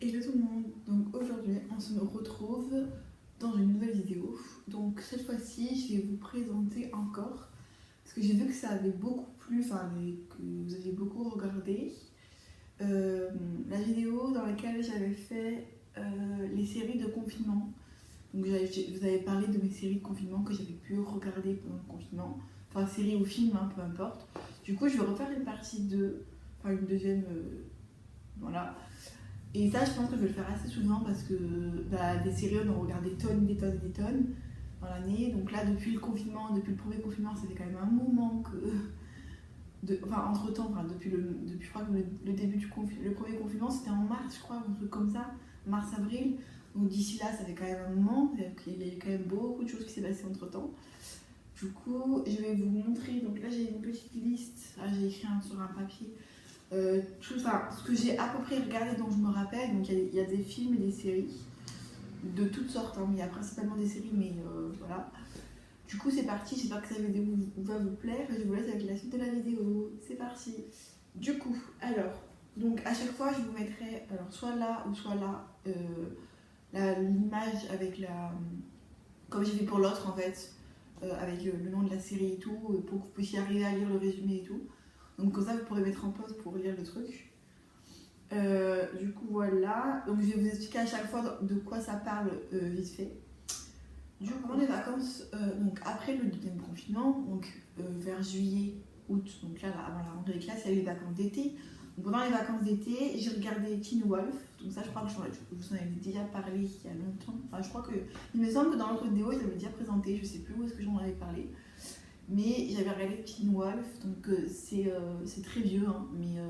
Hello tout le monde, donc aujourd'hui on se retrouve dans une nouvelle vidéo. Donc cette fois-ci je vais vous présenter encore, parce que j'ai vu que ça avait beaucoup plu, que vous aviez beaucoup regardé, la vidéo dans laquelle j'avais fait les séries de confinement. Donc vous avez parlé de mes séries de confinement que j'avais pu regarder pendant le confinement, enfin séries ou films, hein, peu importe. Du coup je vais refaire une partie 2, enfin une deuxième, voilà. Et ça, je pense que je vais le faire assez souvent parce que des séries, on en regarde des tonnes, des tonnes, des tonnes dans l'année. Donc là, depuis le confinement, depuis le premier confinement, ça fait quand même un moment que. Entre temps, depuis je crois que le début le premier confinement, c'était en mars, je crois, un truc comme ça, mars-avril. Donc d'ici là, ça fait quand même un moment. Il y a eu quand même beaucoup de choses qui s'est passé entre temps. Du coup, je vais vous montrer. Donc là, j'ai une petite liste. Ah, j'ai écrit sur un papier ce que j'ai à peu près regardé dont je me rappelle. Donc il y a des films et des séries de toutes sortes, hein, mais il y a principalement des séries, mais voilà. Du coup c'est parti, j'espère que cette vidéo va vous plaire et je vous laisse avec la suite de la vidéo. C'est parti. Du coup, alors, donc à chaque fois je vous mettrai soit là ou soit là l'image avec la. Comme j'ai fait pour l'autre en fait, avec le nom de la série et tout, pour que vous puissiez arriver à lire le résumé et tout. Donc comme ça vous pourrez mettre en pause pour lire le truc. Du coup voilà, donc je vais vous expliquer à chaque fois de quoi ça parle vite fait. Du coup, pendant les vacances, donc après le deuxième confinement, donc vers juillet, août, donc là avant la rentrée des classes, il y a eu les vacances d'été. Donc pendant les vacances d'été, j'ai regardé Teen Wolf, donc ça je crois que je vous en avais déjà parlé il y a longtemps. Enfin je crois que, il me semble que dans l'autre vidéo, ils avaient déjà présenté, je sais plus où est-ce que j'en avais parlé. Mais j'avais regardé Teen Wolf, donc c'est très vieux, hein, mais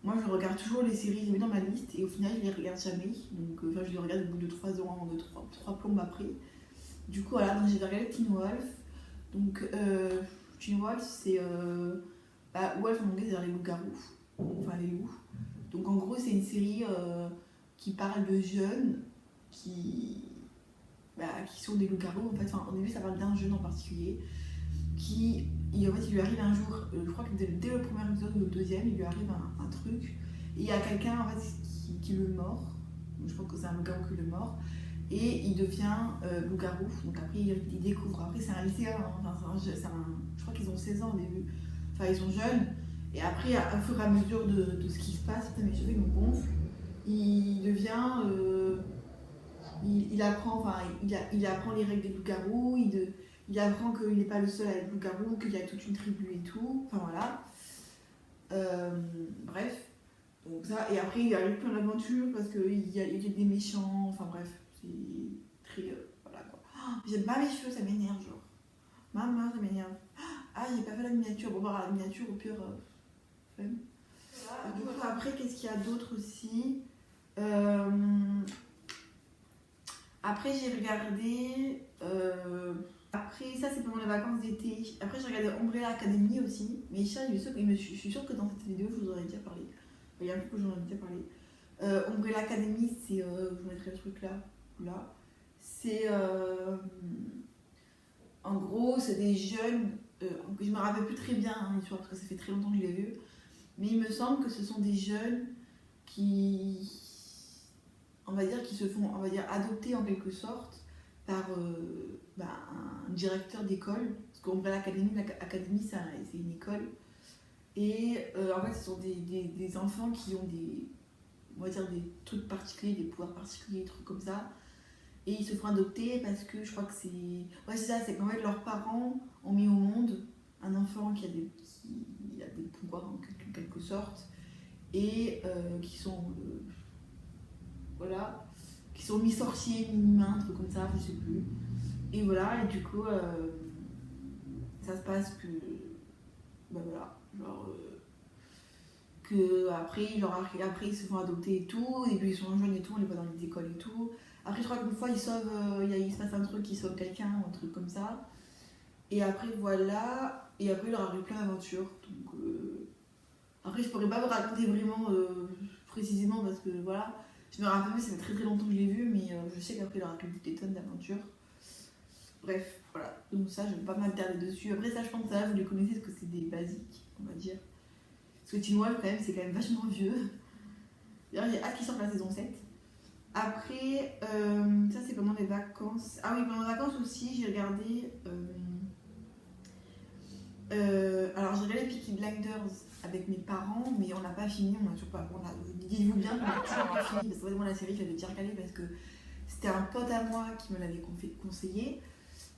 moi, je regarde toujours les séries, je les mets dans ma liste et au final, je les regarde jamais. Donc, je les regarde au bout de 3 ans, de 3 plombes après. Du coup, voilà, donc j'ai regardé Teen Wolf. Donc, Teen Wolf, c'est. Wolf en anglais, c'est les loups-garous. Enfin, les loups. Donc, en gros, c'est une série qui parle de jeunes qui sont des loups-garous. En fait, au début, ça parle d'un jeune en particulier en fait, il lui arrive un jour, je crois que dès le premier épisode ou le deuxième, il lui arrive un truc. Et il y a quelqu'un en fait, qui le mord. Je pense que c'est un loup-garou qui le mord. Et il devient loup-garou. Donc après, il découvre. Après, c'est un lycéen. Hein, je crois qu'ils ont 16 ans au début. Enfin, ils sont jeunes. Et après, au fur et à mesure de ce qui se passe, putain, mes cheveux ils me gonflent. Il devient. Il apprend, il apprend les règles des loups-garous. Il apprend qu'il n'est pas le seul à être loup-garou, qu'il y a toute une tribu et tout. Enfin voilà. Bref. Donc ça, et après il arrive plein d'aventures parce qu'il y a des méchants. Enfin bref, c'est très. Voilà quoi. Oh, j'aime pas mes cheveux, ça m'énerve, genre. Maman, ça m'énerve. Ah, j'ai pas fait la miniature. Bon, voir la miniature, au pire. Flemme. Du coup, après, qu'est-ce qu'il y a d'autre aussi Après, j'ai regardé. Après, ça, c'est pendant les vacances d'été. Après, j'ai regardé Umbrella Academy aussi. Mais ça, je suis sûre que dans cette vidéo, je vous aurais déjà parlé. Il y a un truc que j'en ai déjà parlé. Umbrella Academy, c'est. Je vous mettrai le truc là. Là. C'est. En gros, c'est des jeunes. Je me rappelle plus très bien hein, l'histoire parce que ça fait très longtemps que je l'ai vu. Mais il me semble que ce sont des jeunes qui. On va dire qui se font adopter en quelque sorte par un directeur d'école. Parce qu'Umbrella Academy, c'est une école. Et en fait, ce sont des enfants qui ont on va dire des trucs particuliers, des pouvoirs particuliers, des trucs comme ça. Et ils se font adopter parce que je crois que c'est. Ouais, c'est ça, c'est qu'en fait, leurs parents ont mis au monde un enfant qui a des pouvoirs en quelque sorte. Et qui sont. Voilà. Qui sont mi-sorciers, mi-humains, un truc comme ça, je sais plus. Et voilà, et du coup, ça se passe que. Ben voilà, genre. Que après ils se font adopter et tout, et puis ils sont jeunes et tout, on les voit dans les écoles et tout. Après, je crois qu'une fois, ils sauvent, il se passe un truc, ils sauvent quelqu'un, un truc comme ça. Et après, voilà. Et après, il leur arrive plein d'aventures. Donc, après, je pourrais pas vous raconter vraiment précisément parce que voilà. Je me rappelle, ça fait très très longtemps que je l'ai vu, mais je sais qu'après, il leur arrive des tonnes d'aventures. Bref, voilà. Donc, ça, je vais pas m'attarder dessus. Après, ça, je pense que ça, vous les connaissez parce que c'est des basiques, on va dire. Parce que Teen Wolf, quand même, c'est quand même vachement vieux. D'ailleurs, j'ai hâte qu'il sorte la saison 7. Après, ça c'est pendant les vacances. Ah oui, pendant les vacances aussi, j'ai regardé. Alors, j'ai regardé Peaky Blinders avec mes parents, mais on n'a pas fini. On a toujours pas. Dites-vous bien qu'on n'a toujours pas fini. Parce que vraiment, la série, je l'avais déjà regardée parce que c'était un pote à moi qui me l'avait conseillé.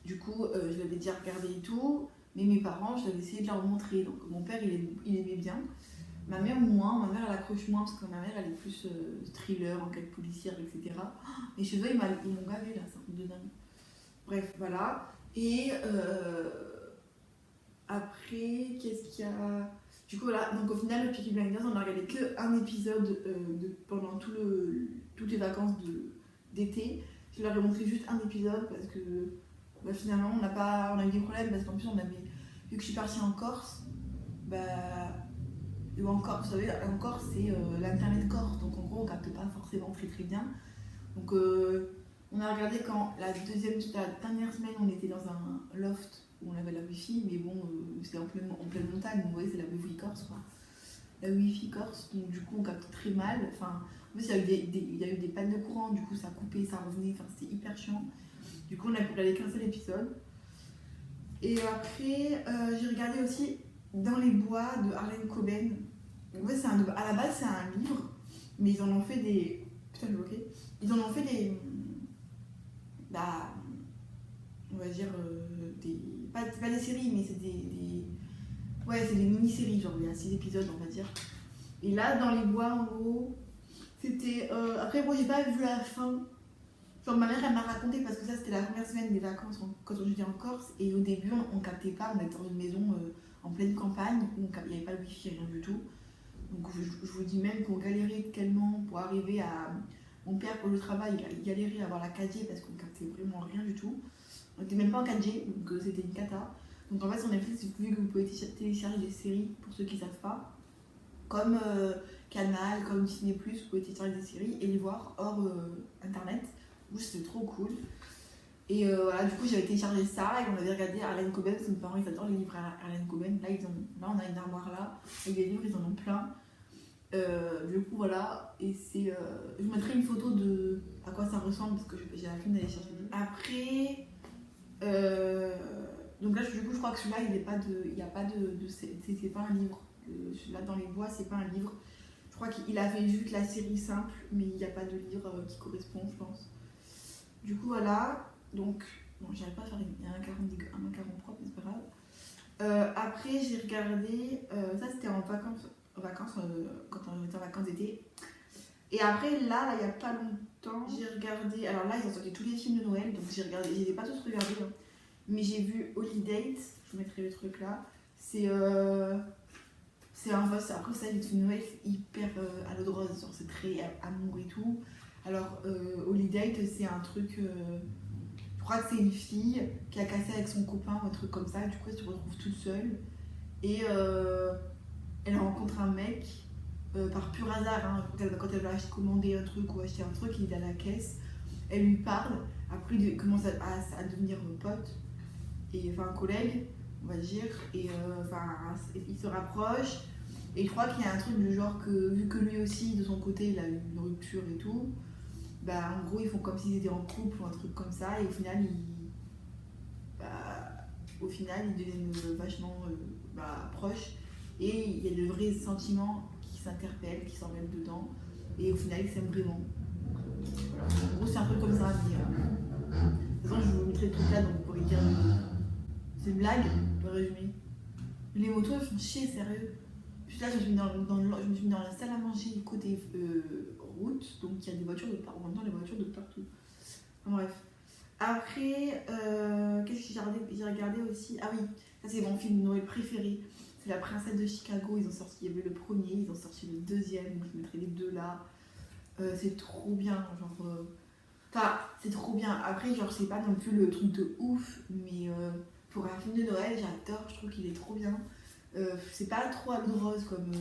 Du coup, je l'avais déjà regardé et tout. Mais mes parents, je l'avais essayé de leur montrer. Donc, mon père, il aimait bien. Ma mère moins, ma mère elle accroche moins parce que ma mère elle est plus thriller, enquête policière, etc. Et chez eux ils m'ont gavé là, c'est un truc de dingue. Bref, voilà. Et après, qu'est-ce qu'il y a. Du coup, voilà, donc au final, le Peaky Blinders, on n'a regardé qu'un épisode pendant toutes les vacances d'été. Je leur ai montré juste un épisode parce que finalement, on a eu des problèmes parce qu'en plus, vu que je suis partie en Corse, ou encore, vous savez, en Corse, c'est l'internet corse, donc en gros, on capte pas forcément très très bien. Donc, on a regardé quand la dernière semaine, on était dans un loft où on avait la wifi, mais bon, c'est en pleine montagne, donc vous voyez, c'est la wifi corse, quoi. La wifi corse, donc du coup, on capte très mal. Enfin, en plus, il y a eu des pannes de courant, du coup, ça coupait, ça revenait, enfin, c'était hyper chiant. Du coup, on a regardé qu'un seul épisode. Et après, j'ai regardé aussi Dans les bois de Harlan Coben. En fait, à la base, c'est un livre, mais ils en ont fait des. Putain, j'ai bloqué. Ils en ont fait des. On va dire. Pas des séries, mais c'est des. Ouais, c'est des mini-séries, genre il y a 6 épisodes, on va dire. Et là, Dans les bois, en gros, c'était. Après, moi, j'ai pas vu la fin. Genre, ma mère, elle m'a raconté parce que ça, c'était la première semaine des vacances quand on était en Corse. Et au début, on captait pas, on était dans une maison en pleine campagne où il n'y avait pas le wifi, rien du tout. Donc je vous dis même qu'on galérait tellement pour arriver à. Mon père pour le travail, il galérait à avoir la 4G parce qu'on captait vraiment rien du tout. On n'était même pas en 4G, donc c'était une cata. Donc en fait, son Netflix, vu que vous pouvez télécharger des séries, pour ceux qui ne savent pas, comme Canal, comme Disney+, vous pouvez télécharger des séries et les voir hors internet. Donc c'était trop cool. Et voilà, du coup j'avais téléchargé ça et on avait regardé Harlan Coben parce que mes parents ils adorent les livres Harlan Coben. Là, on a une armoire là, et les livres ils en ont plein. Du coup voilà, et c'est. Je vous mettrai une photo de à quoi ça ressemble parce que j'ai la flemme d'aller chercher. Après, donc là du coup je crois que celui-là il n'y a pas de c'est pas un livre. Celui-là Dans les bois c'est pas un livre. Je crois qu'il a fait juste la série simple, mais il n'y a pas de livre qui correspond, je pense. Du coup voilà, donc bon j'arrive pas à faire un macaron propre, mais c'est pas grave. Après j'ai regardé, ça c'était en vacances quand on était en vacances d'été. Et après là il y a pas longtemps, j'ai regardé, alors là ils ont sorti tous les films de Noël, donc j'ai regardé, je les ai pas tous regardés, hein, mais j'ai vu Holiday, je vous mettrai le truc là. C'est après ça les films de Noël hyper à l'eau de rose, genre c'est très amour et tout. Alors Holiday c'est un truc, je crois que c'est une fille qui a cassé avec son copain ou un truc comme ça, du coup elle se retrouve toute seule et elle rencontre un mec par pur hasard, hein, quand elle va commander un truc ou acheter un truc, il est à la caisse, elle lui parle, après il commence à devenir pote, et enfin un collègue, on va dire, et il se rapproche, et je crois qu'il y a un truc du genre que, vu que lui aussi, de son côté, il a eu une rupture et tout, en gros ils font comme s'ils étaient en couple ou un truc comme ça, et au final ils deviennent vachement proches. Et il y a de vrais sentiments qui s'interpellent, qui s'en mettent dedans. Et au final, ils s'aiment vraiment. Voilà. En gros, c'est un peu comme ça. Mais, de toute façon, je vous mettrai le truc là, donc vous pourrez dire. C'est une blague, le résumé. Les motos, elles font chier, sérieux. Puis là, je me suis mis dans la salle à manger côté route. Donc, il y a des voitures de partout. En même temps, les voitures de partout. Enfin, bref. Après, qu'est-ce que j'ai regardé aussi. Ah oui, ça, c'est mon film de Noël préféré. C'est La Princesse de Chicago, il y avait le premier, ils ont sorti le deuxième, donc je mettrai les deux là. C'est trop bien, c'est trop bien. Après, c'est pas non plus le truc de ouf, mais pour un film de Noël, j'adore, je trouve qu'il est trop bien. C'est pas trop à l'eau de rose comme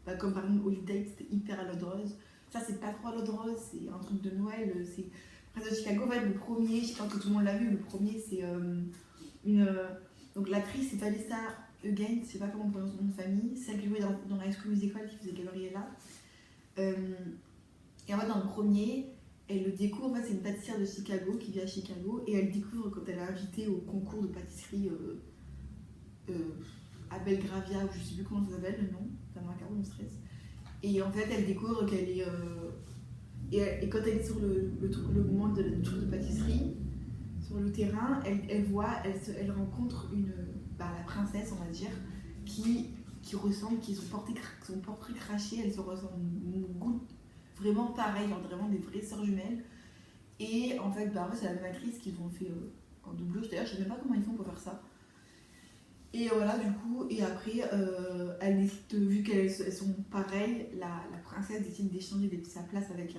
par exemple Holiday, c'était hyper à l'eau de rose. Ça, c'est pas trop à l'eau de rose, c'est un truc de Noël. C'est Princesse de Chicago, en fait, le premier, je pense que tout le monde l'a vu, le premier, c'est donc l'actrice, c'est Vanessa Hudgens, je sais pas comment on prononce son nom de famille, celle qui jouait dans High School Musical qui faisait Gabriella. Et en fait, dans le premier, elle le découvre, en fait, c'est une pâtissière de Chicago qui vit à Chicago, et elle découvre quand elle est invitée au concours de pâtisserie à Belgravia, ou je sais plus comment ça s'appelle le nom, ça m'a carrément mon stress. Et en fait, elle découvre qu'elle est. Et quand elle est sur le moment du truc de pâtisserie, sur le terrain, elle rencontre la princesse, on va dire, qui ressemble, qui son portrait craché, elles se ressemblent vraiment pareil, genre vraiment des vraies sœurs jumelles. Et en fait, c'est la même actrice qu'ils ont fait en doublage. D'ailleurs, je sais même pas comment ils font pour faire ça. Et voilà, du coup, et après, vu qu'elles sont pareilles, la princesse décide d'échanger sa place avec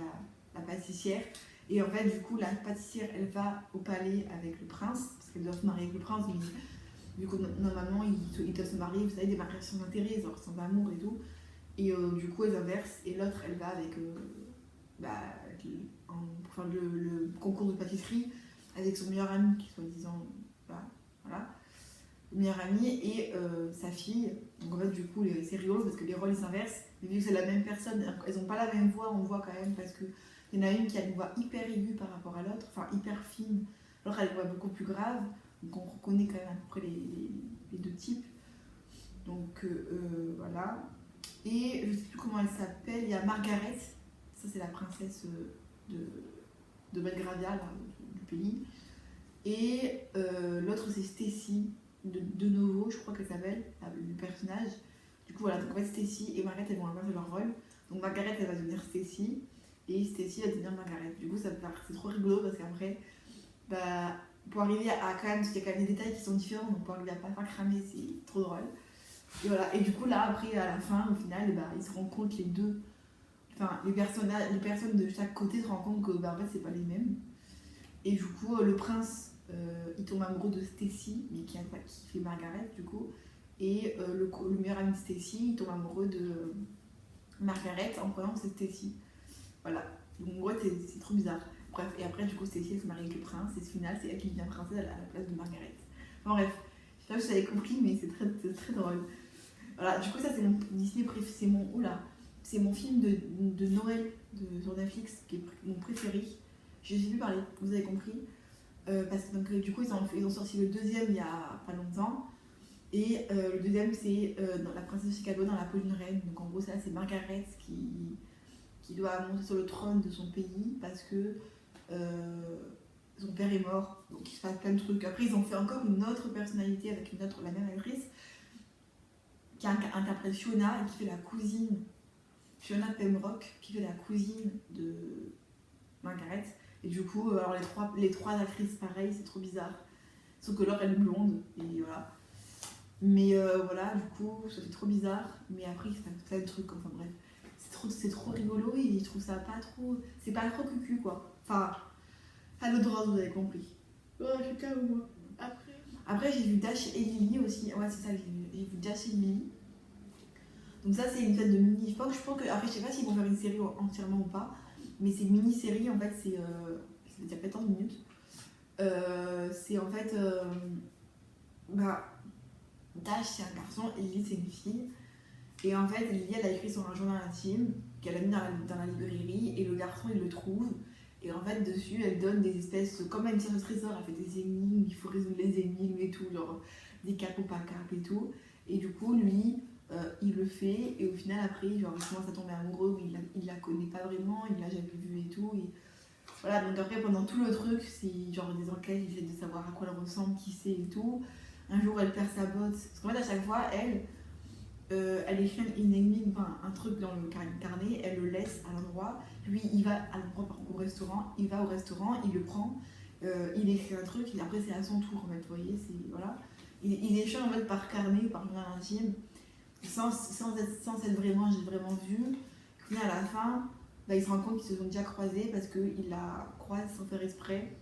la pâtissière. Et en fait, du coup, la pâtissière, elle va au palais avec le prince, parce qu'elle doit se marier avec le prince, mais du coup, normalement, ils doivent se marier, vous savez, des mariages sans intérêt, genre sans amour et tout. Et du coup, elles inversent, et l'autre, elle va avec, pour faire le concours de pâtisserie, avec son meilleur ami, qui soi-disant, voilà, meilleure amie et sa fille. Donc en fait, du coup, c'est rigolo parce que les rôles ils s'inversent. Mais vu que c'est la même personne, elles n'ont pas la même voix, on voit quand même parce qu'il y en a une qui a une voix hyper aiguë par rapport à l'autre, enfin hyper fine. L'autre a une voix beaucoup plus grave. Donc on reconnaît quand même à peu près les deux types. Donc voilà. Et je sais plus comment elle s'appelle, il y a Margaret, ça c'est la princesse de Belgravia, là, du pays. Et l'autre c'est Stacy. De nouveau, je crois qu'elle s'appelle, le personnage. Du coup, voilà, donc en fait, Stacy et Margaret, elles vont inverser leur rôle. Donc Margaret, elle va devenir Stacy, et Stacy va devenir Margaret. Du coup, c'est trop rigolo parce qu'après, pour arriver à quand même, parce qu'il y a quand même des détails qui sont différents, donc pour arriver à pas faire cramer, c'est trop drôle. Et voilà, et du coup, là, après, à la fin, au final, ils se rendent compte les deux, enfin, les personnes de chaque côté se rendent compte que, en fait, c'est pas les mêmes. Et du coup, le prince, il tombe amoureux de Stacy, mais qui fait Margaret du coup. Et le meilleur ami de Stacy, il tombe amoureux de Margaret en croyant que c'est Stacy. Voilà. Donc en gros, c'est trop bizarre. Bref, et après, du coup, Stacy, elle se marie avec le prince. Et au final, c'est elle qui devient princesse à la place de Margaret. Enfin bref, je sais pas si vous avez compris, mais c'est très drôle. Voilà, du coup, ça, c'est mon Disney préféré. C'est mon film de Noël sur Netflix qui est mon préféré. Je sais plus parler, vous avez compris. Parce que donc, du coup, ils ont sorti le deuxième il y a pas longtemps. Et le deuxième, c'est dans La princesse de Chicago dans la peau d'une reine. Donc en gros, ça, c'est Margaret qui doit monter sur le trône de son pays parce que son père est mort. Donc il se passe plein de trucs. Après, ils ont fait encore une autre personnalité avec la même actrice qui interprète Fiona et qui fait la cousine. Fiona Pembroke, qui fait la cousine de Margaret. Et du coup, alors les trois actrices, pareil, c'est trop bizarre. Sauf que l'autre, elle est blonde, et voilà. Mais voilà, du coup, ça fait trop bizarre. Mais après, il se passe plein de trucs, enfin bref. C'est trop rigolo, et je trouve ça pas trop... C'est pas trop cucu, quoi. Enfin, à l'autre droite, vous avez compris. Ouais, je suis calme, moi. Après, j'ai vu Dash et Lily aussi. Ouais, c'est ça, j'ai vu Dash et Lily. Donc ça, c'est une fête de mini. Je pense que... Après, je sais pas s'ils vont faire une série entièrement ou pas. Mais c'est une mini-série, en fait, ça veut dire 14 minutes. C'est en fait... Dash, c'est un garçon, et Lily, c'est une fille. Et en fait, Lily, elle a écrit sur un journal intime qu'elle a mis dans la librairie, et le garçon, il le trouve. Et en fait, dessus, elle donne des espèces... Comme elle tire le trésor, elle fait des énigmes, il faut résoudre les énigmes et tout, genre des capes ou pas capes et tout. Et du coup, lui... il le fait, et au final après genre, il commence à tomber amoureux, il la connaît pas vraiment, il l'a jamais vue et tout, et voilà. Donc après, pendant tout le truc, c'est genre des enquêtes, il essaie de savoir à quoi elle ressemble, qui c'est et tout. Un jour, elle perd sa botte, parce qu'en fait, à chaque fois, elle écrit une énigme, enfin, un truc dans le carnet, elle le laisse à l'endroit, lui il va à l'endroit, au restaurant, il le prend, il écrit un truc, et après c'est à son tour, en fait, vous voyez, c'est, voilà. Il échange en fait par carnet, par journal intime, sans être vraiment, j'ai vraiment vu. Puis à la fin, il se rend compte qu'ils se sont déjà croisés parce qu'il la croise sans faire exprès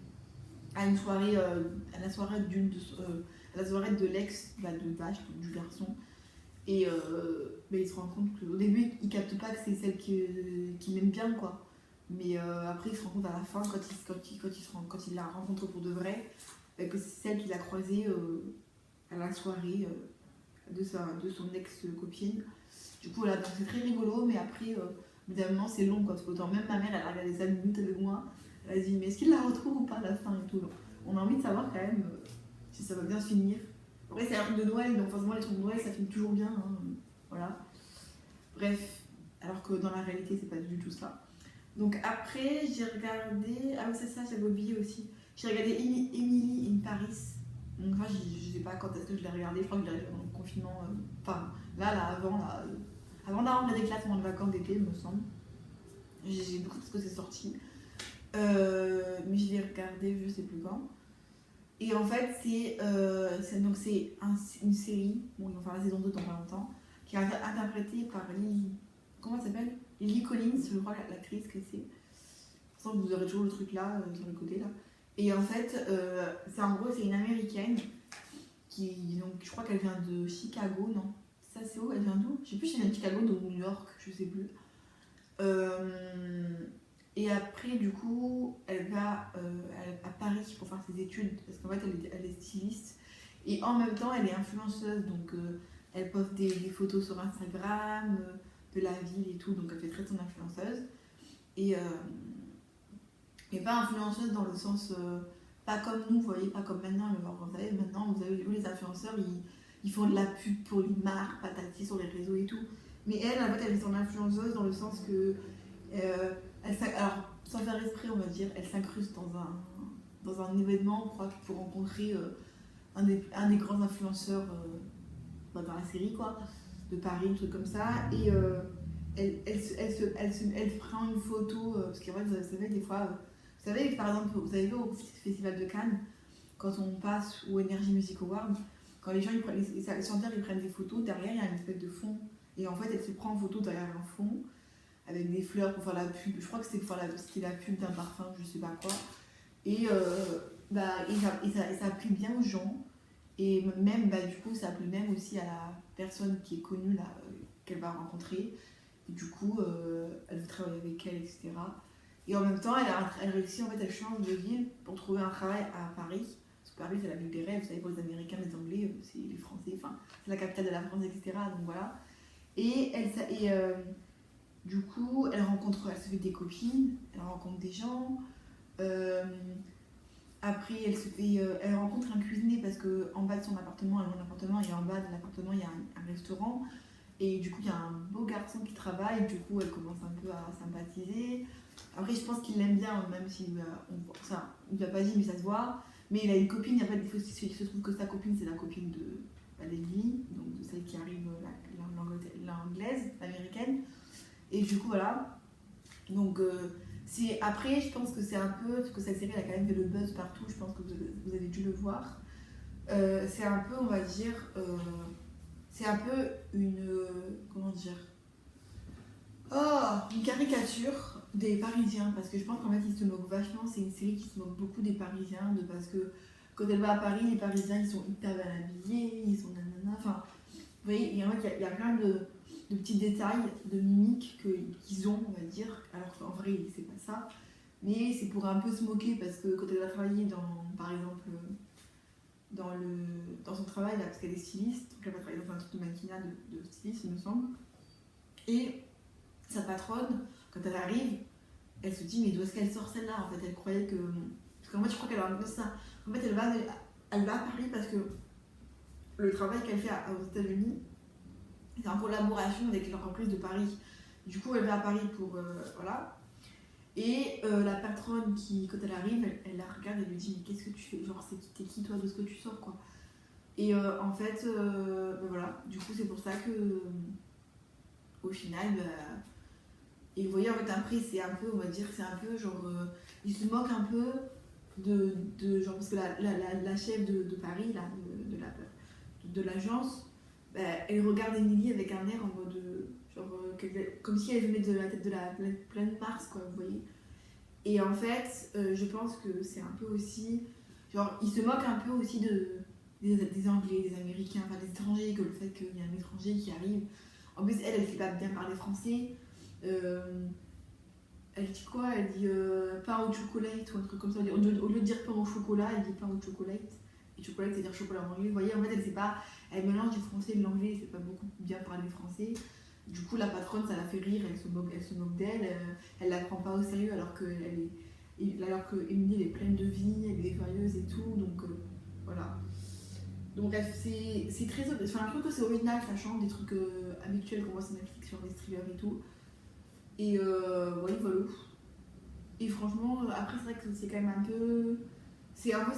à une soirée, à la soirée de l'ex de Vache, du garçon. Et il se rend compte qu'au début, il capte pas que c'est celle qu'il aime bien, quoi. Mais après, il se rend compte à la fin, quand il la rencontre pour de vrai, que c'est celle qu'il a croisée à la soirée de son ex-copine. Du coup, voilà, donc c'est très rigolo, mais après, Évidemment, c'est long, quoi, parce que autant même ma mère, elle a regardé 5 minutes avec moi. Elle a dit, mais est-ce qu'il la retrouve ou pas à la fin et tout. Donc, on a envie de savoir quand même si ça va bien se finir. Après, c'est un truc de Noël, donc forcément, les trucs de Noël, ça finit toujours bien. Hein. Voilà. Bref, alors que dans la réalité, c'est pas du tout ça. Donc après, j'ai regardé. Ah oui, c'est ça, j'avais oublié aussi. J'ai regardé Emily in Paris. Donc, enfin, je sais pas quand est-ce que je l'ai regardé. Je crois que je l'ai regardé pendant le confinement. Enfin, avant d'avoir des classes pendant les vacances d'été, il me semble. J'ai beaucoup de ce que c'est sorti. Mais je l'ai regardé, je sais plus quand. Et en fait, c'est une série, bon, ils vont faire la saison 2 dans pas longtemps, qui est interprétée par Lily. Comment elle s'appelle? Lily Collins, je crois, l'actrice que c'est. Sans que vous aurez toujours le truc là, sur le côté là. Et en fait, en gros, c'est une américaine donc, je crois qu'elle vient de Chicago, non? Ça, c'est où? Elle vient d'où? Je sais plus si elle vient de Chicago ou de New York, je sais plus. Et après, du coup, elle va à Paris pour faire ses études, parce qu'en fait, elle est styliste. Et en même temps, elle est influenceuse, donc elle poste des photos sur Instagram, de la ville et tout, donc elle fait très son influenceuse. Et pas influenceuse dans le sens, pas comme nous, vous voyez, pas comme maintenant. Vous savez, maintenant, vous avez vu les influenceurs, ils font de la pub pour les marques, patati sur les réseaux et tout. Mais elle, en fait, elle est son influenceuse dans le sens que alors, sans faire esprit, on va dire, elle s'incruste dans un événement, je crois, pour rencontrer un des grands influenceurs dans la série, quoi, de Paris, un truc comme ça. Et elle prend une photo, parce qu'en fait, vous savez, des fois, vous savez, par exemple, vous avez vu au Festival de Cannes, quand on passe au Energy Music Award, quand les gens, les chanteurs, ils prennent des photos, derrière, il y a une espèce de fond. Et en fait, elle se prend en photo derrière un fond, avec des fleurs pour faire la pub. Je crois que c'était la pub d'un parfum, je sais pas quoi. Et ça plaît bien aux gens. Et même, du coup, ça plaît même aussi à la personne qui est connue, là, qu'elle va rencontrer. Et du coup, elle veut travailler avec elle, etc. Et en même temps, elle réussit, en fait, elle change de ville pour trouver un travail à Paris. Parce que Paris, c'est la ville des rêves, vous savez, pour les Américains, les Anglais, c'est les Français, enfin, c'est la capitale de la France, etc. Donc voilà. Et du coup, elle se fait des copines, elle rencontre des gens. Après, elle rencontre un cuisinier parce qu'en bas de son appartement, elle a un appartement, et en bas de l'appartement, il y a un restaurant. Et du coup, il y a un beau garçon qui travaille, du coup, elle commence un peu à sympathiser. Après, je pense qu'il l'aime bien, même s'il ne lui a pas dit, mais ça se voit. Mais il a une copine, en fait, il se trouve que sa copine, c'est la copine de Lily, donc de celle qui arrive, l'anglaise, l'américaine. Et du coup, voilà. Donc, après, je pense que c'est un peu, parce que cette série, elle a quand même fait le buzz partout, je pense que vous avez dû le voir. C'est un peu, on va dire, c'est un peu comment dire, une caricature des Parisiens, parce que je pense qu'en fait, ils se moquent vachement, c'est une série qui se moque beaucoup des Parisiens, parce que quand elle va à Paris, les Parisiens, ils sont hyper bien habillés, ils sont nanana, enfin, vous voyez, il y a plein de petits détails, de mimiques qu'ils ont, on va dire, alors qu'en vrai, c'est pas ça. Mais c'est pour un peu se moquer, parce que quand elle va travailler par exemple, dans son travail, là, parce qu'elle est styliste, donc elle va travailler dans un truc de mannequinat de styliste, il me semble. Et sa patronne, quand elle arrive, elle se dit, mais d'où est-ce qu'elle sort celle-là? En fait, elle croyait que... Parce qu'en fait, je crois qu'elle a un peu ça. En fait, elle va à Paris parce que le travail qu'elle fait aux États-Unis, c'est en collaboration avec l'entreprise de Paris. Du coup, elle va à Paris pour... voilà. Et la patronne, quand elle arrive, elle la regarde et lui dit, mais qu'est-ce que tu fais? Genre, t'es qui toi, de ce que tu sors, quoi? Et en fait, voilà. Du coup, c'est pour ça que, au final, et vous voyez, en fait, après, c'est un peu, on va dire, c'est un peu genre... il se moque un peu de genre, parce que la chef de Paris, là, de l'agence, elle regarde Emily avec un air en mode comme si elle venait de la tête de la planète Mars, quoi, vous voyez. Et en fait, je pense que c'est un peu aussi genre, ils se moquent un peu aussi des Anglais, des Américains, enfin des étrangers, que le fait qu'il y a un étranger qui arrive. En plus, elle sait pas bien parler français. Elle dit quoi? Elle dit pain au chocolat ou un truc comme ça. Au lieu de dire pain au chocolat, elle dit pain au chocolat. Et chocolat, c'est dire chocolat en anglais. Vous voyez, en fait, elle sait pas. Elle mélange du français et de l'anglais, elle sait pas beaucoup bien parler français. Du coup, la patronne, ça la fait rire, elle se moque d'elle, elle la prend pas au sérieux alors que Emily, elle est pleine de vie, elle est joyeuse et tout, donc voilà. Donc bref, c'est très... Enfin, je trouve que c'est original, ça change des trucs habituels qu'on voit sur Netflix, sur les thrillers et tout. Et voilà. Et franchement, après, c'est vrai que c'est quand même un peu... C'est un peu,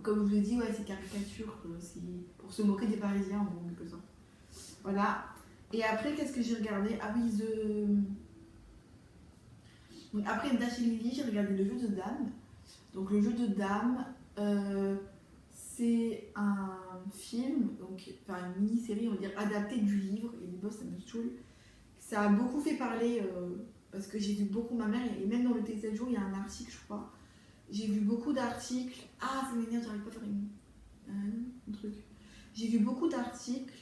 comme je vous l'ai dit, ouais, c'est caricature, c'est pour se moquer des Parisiens, en quelque sorte. Voilà. Et après, qu'est-ce que j'ai regardé? Ah oui, Donc après Dash et Lily, j'ai regardé le jeu de dames. Donc le jeu de dames, c'est un film, donc, enfin une mini-série, on va dire, adaptée du livre. Et les boss, ça me saoule. Ça a beaucoup fait parler, parce que j'ai vu beaucoup ma mère, et même dans le T7 jours, il y a un article, je crois. J'ai vu beaucoup d'articles. Ah, ça m'énerve, j'arrive pas à faire un truc. J'ai vu beaucoup d'articles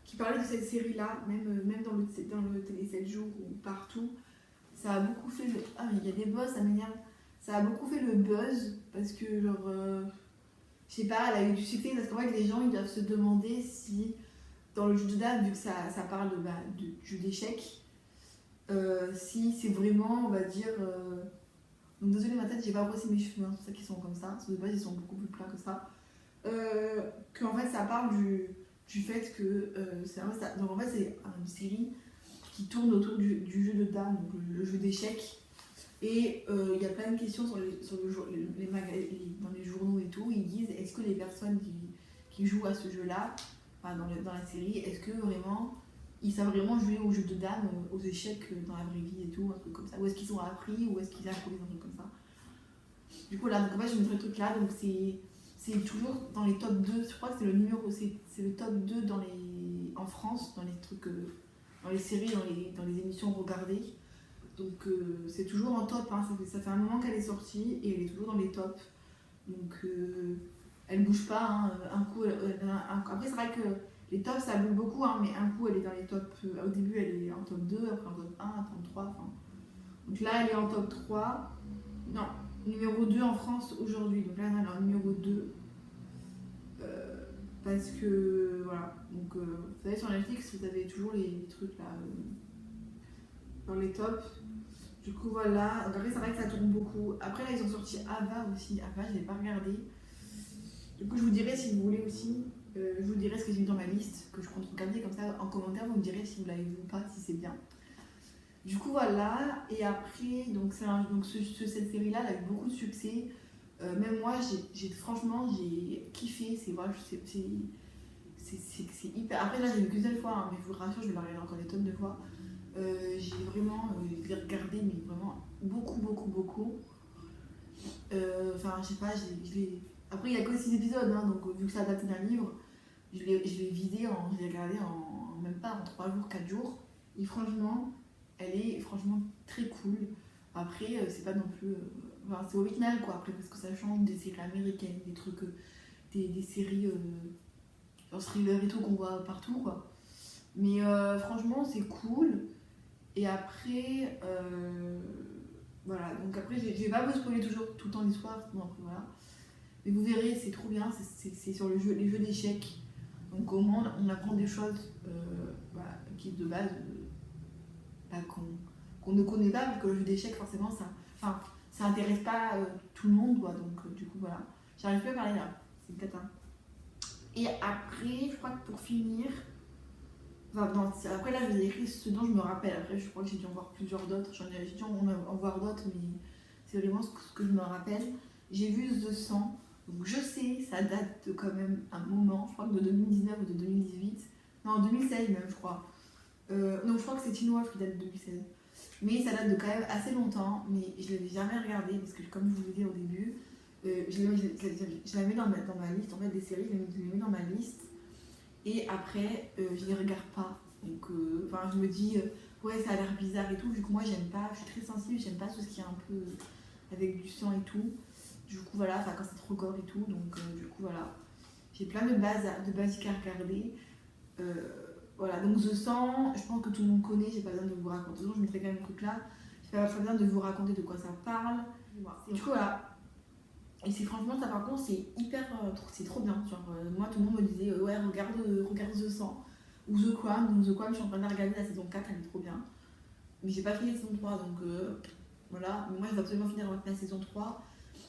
qui parlaient de cette série-là, même dans le Télé 7 jours ou partout. Ça a beaucoup fait le... Ah, mais il y a des boss, ça m'énerve. Ça a beaucoup fait le buzz parce que, genre, je sais pas, elle a eu du succès parce qu'en fait, les gens ils doivent se demander si, dans le jeu de dames, vu que ça parle de jeu d'échecs, si c'est vraiment, on va dire. Donc, désolé, ma tête, j'ai pas brossé mes cheveux, hein, c'est pour ça qu'ils sont comme ça. Parce que de base, ils sont beaucoup plus plats que ça. Qu'en fait, ça parle du fait que. Donc, en fait, c'est une série qui tourne autour du jeu de dames, donc le jeu d'échecs. Et il y a plein de questions dans les journaux et tout. Ils disent est-ce que les personnes qui jouent à ce jeu-là, enfin dans la série, est-ce que vraiment ils savent vraiment jouer au jeu de dames, aux échecs dans la vraie vie et tout, un truc comme ça. Ou est-ce qu'ils ont appris, ou est-ce qu'ils improvisent un truc comme ça. Du coup, là, donc, en fait, je mettrai le truc là, donc c'est toujours dans les top 2, je crois que c'est le top 2 en France, dans les trucs, dans les séries, dans les émissions regardées. Donc c'est toujours en top, hein. Ça fait un moment qu'elle est sortie et elle est toujours dans les tops. Donc elle bouge pas, hein. Un coup, après c'est vrai que les tops ça bouge beaucoup, hein, mais un coup elle est dans les tops, au début elle est en top 2, après en top 1, en top 3. Enfin. Donc là elle est en top 3, non, numéro 2 en France aujourd'hui, donc là elle est en numéro 2. Parce que voilà, donc vous savez sur Netflix vous avez toujours les trucs là dans les tops. Du coup voilà, donc après c'est vrai que ça tourne beaucoup. Après là ils ont sorti Ava aussi, Ava je l'ai pas regardé. Du coup je vous dirai si vous voulez aussi, je vous dirai ce que j'ai mis dans ma liste, que je compte regarder comme ça en commentaire, vous me direz si vous l'avez vu ou pas, si c'est bien. Du coup voilà, et après donc, cette série là elle a eu beaucoup de succès. Même moi franchement j'ai kiffé, c'est vrai, c'est hyper. Après là j'ai vu qu'une seule fois, hein, mais je vous rassure, je vais la regarder encore des tonnes de fois. J'ai vraiment regardé, mais vraiment beaucoup. Enfin, je sais pas, après il y a que 6 épisodes, hein, donc vu que ça date d'un livre, je l'ai regardé en même pas en 3 jours, 4 jours. Et franchement, elle est franchement très cool. Après, c'est pas non plus. Enfin, c'est original quoi, après, parce que ça change des séries américaines, des trucs, des séries genre thriller et tout qu'on voit partout quoi. Mais franchement, c'est cool. Et après, voilà, donc après, je vais pas vous spoiler toujours tout le temps l'histoire, bon, après, voilà. Mais vous verrez, c'est trop bien, c'est sur les jeux d'échecs. Donc comment on apprend des choses qui de base qu'on ne connaît pas, parce que le jeu d'échecs, forcément, ça intéresse pas tout le monde, quoi. Donc du coup, voilà. J'arrive plus à parler là, c'est peut-être un. Et après, je crois que pour finir, enfin, non, après là, j'ai écrit ce dont je me rappelle. Après, je crois que j'ai dû en voir plusieurs d'autres. J'ai dû en voir d'autres, mais c'est vraiment ce que je me rappelle. J'ai vu The 100. Donc je sais, ça date de quand même un moment. Je crois que de 2019 ou de 2018. Non, 2016 même, je crois. Non, je crois que c'est Teen Wolf qui date de 2016. Mais ça date de quand même assez longtemps. Mais je ne l'avais jamais regardé parce que, comme je vous l'ai dit au début, je la mets dans ma liste. En fait, des séries, je les mets dans ma liste. Et après, je les regarde pas. Donc, je me dis, ouais, ça a l'air bizarre et tout. Vu que moi, j'aime pas, je suis très sensible, j'aime pas tout ce qui est un peu avec du sang et tout. Du coup, voilà, quand c'est trop gore et tout. Donc, du coup, voilà. J'ai plein de basiques à regarder. Voilà, donc The 100, je pense que tout le monde connaît, j'ai pas besoin de vous raconter. Donc, je mettrai quand même le truc là. J'ai pas besoin de vous raconter de quoi ça parle. Du coup, voilà. Et c'est franchement, ça par contre, c'est hyper. C'est trop bien. Genre, moi, tout le monde me disait, ouais, regarde The 100. ou The Crown. Donc The Crown, je suis en train de regarder la saison 4, elle est trop bien. Mais j'ai pas fini la saison 3, donc voilà. Mais moi, je vais absolument finir la saison 3.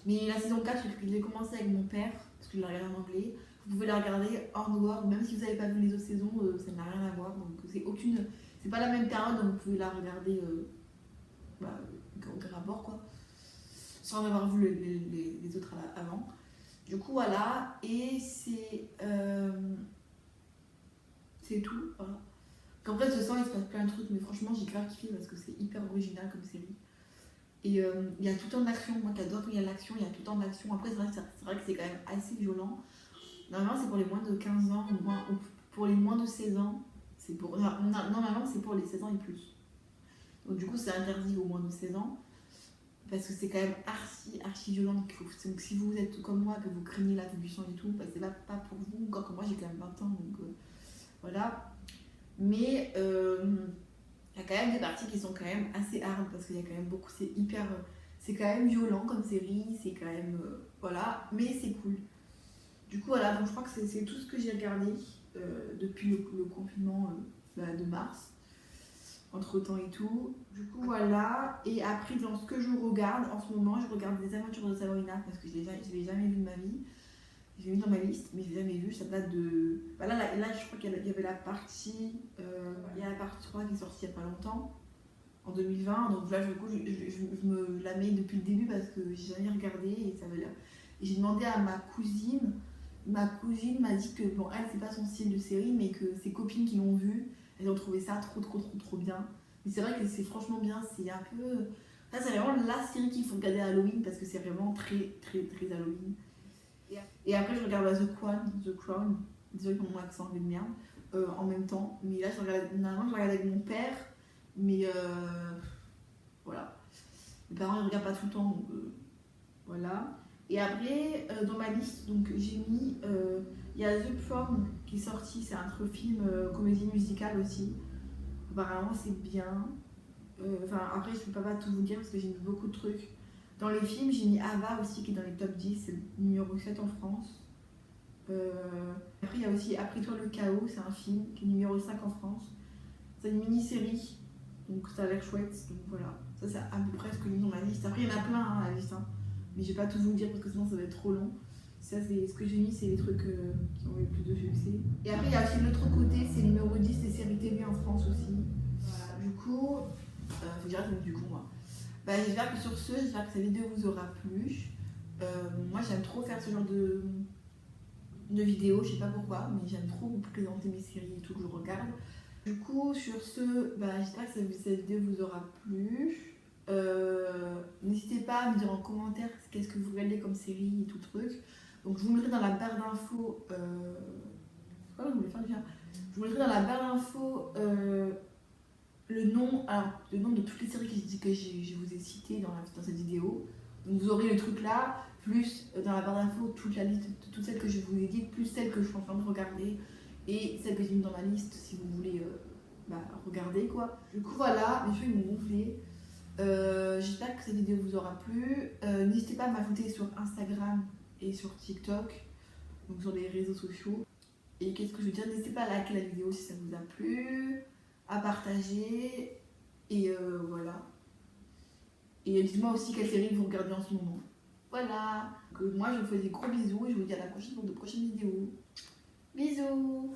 Mais la saison 4, je l'ai commencé avec mon père, parce que je la regarde en anglais. Vous pouvez la regarder en dehors, même si vous n'avez pas vu les autres saisons, ça n'a rien à voir. Donc c'est pas la même période, donc vous pouvez la regarder au rapport, quoi. Sans avoir vu les autres avant. Du coup, voilà. Et c'est tout, voilà. En vrai, ce soir, il se passe plein de trucs, mais franchement, j'ai grave kiffé parce que c'est hyper original comme série. Et il y a tout le temps d'action. Moi qui adore quand il y a de l'action, il y a tout le temps d'action. Après, c'est vrai que c'est quand même assez violent. Normalement, c'est pour les moins de 15 ans ou pour les moins de 16 ans. Normalement, c'est pour les 16 ans et plus. Donc, du coup, c'est interdit aux moins de 16 ans. Parce que c'est quand même archi violent. Donc, si vous êtes tout comme moi, que vous craignez la vue du sang et tout, bah, c'est pas pour vous. Encore que moi, j'ai quand même 20 ans. Donc, voilà. Mais il y a quand même des parties qui sont quand même assez hard. Parce qu'il y a quand même beaucoup. C'est quand même violent comme série. C'est quand même. Voilà. Mais c'est cool. Du coup, voilà. Donc, je crois que c'est tout ce que j'ai regardé depuis le confinement de mars. Entre temps et tout. Du coup, voilà. Et après, dans ce que je regarde en ce moment, je regarde Les Aventures de Sabrina parce que je l'ai jamais vu de ma vie. J'ai mis dans ma liste, mais je l'ai jamais vu. Ça date de. Bah là, je crois qu'il y avait la partie. Il y a la partie 3 qui est sortie il n'y a pas longtemps, en 2020. Donc là, du coup, je me la mets depuis le début parce que j'ai jamais regardé et ça veut dire. Et j'ai demandé à ma cousine. Ma cousine m'a dit que, bon, elle, c'est pas son style de série, mais que ses copines qui l'ont vue, elles ont trouvé ça trop bien. Mais c'est vrai que c'est franchement bien, c'est un peu. Ça, c'est vraiment la série qu'il faut regarder à Halloween parce que c'est vraiment très Halloween. Et après, je regarde The Crown, désolé pour mon accent de merde, en même temps. Mais là, normalement, je regarde avec mon père, mais voilà. Mes parents, ils regardent pas tout le temps, donc voilà. Et après, dans ma liste, donc j'ai mis. Il y a The Prom qui est sorti, c'est un film comédie musicale aussi. Apparemment, c'est bien. Après, je peux pas tout vous dire parce que j'ai mis beaucoup de trucs. Dans les films, j'ai mis Ava aussi qui est dans les top 10, c'est le numéro 7 en France. Après, il y a aussi Après toi le chaos, c'est un film qui est numéro 5 en France. C'est une mini-série, donc ça a l'air chouette. Donc voilà, ça c'est à peu près ce que j'ai mis dans ma liste. Après, il y en a plein la liste, hein. Mais je vais pas tout vous dire parce que sinon ça va être trop long. Ça, c'est ce que j'ai mis, c'est les trucs qui ont eu le plus de succès. Et après, il y a aussi l'autre côté, c'est le numéro 10 des séries TV en France aussi. Voilà, du coup, faut dire du coup, moi. J'espère que sur ce, j'espère que cette vidéo vous aura plu. Moi, j'aime trop faire ce genre de vidéos, je sais pas pourquoi, mais j'aime trop vous présenter mes séries et tout que je regarde. Du coup, sur ce, j'espère que cette vidéo vous aura plu. N'hésitez pas à me dire en commentaire qu'est-ce que vous regardez comme série et tout truc. Donc je vous mettrai dans la barre d'infos. C'est quoi que je voulais faire déjà? Je vous mettrai dans la barre d'infos le nom de toutes les séries que je vous ai citées dans cette vidéo. Donc vous aurez le truc là, plus dans la barre d'infos toute la liste de toutes celles que je vous ai dites, plus celles que je suis en train de regarder et celles que j'ai mis dans ma liste si vous voulez regarder quoi. Du coup voilà, mes cheveux ils m'ont gonflé. J'espère que cette vidéo vous aura plu. N'hésitez pas à m'ajouter sur Instagram et sur TikTok, donc sur les réseaux sociaux. Et qu'est-ce que je veux dire, n'hésitez pas à liker la vidéo si ça vous a plu, à partager, et voilà. Et dites-moi aussi quelle série vous regardez en ce moment. Voilà. Donc, moi je vous fais des gros bisous et je vous dis à la prochaine pour de prochaines vidéos. Bisous.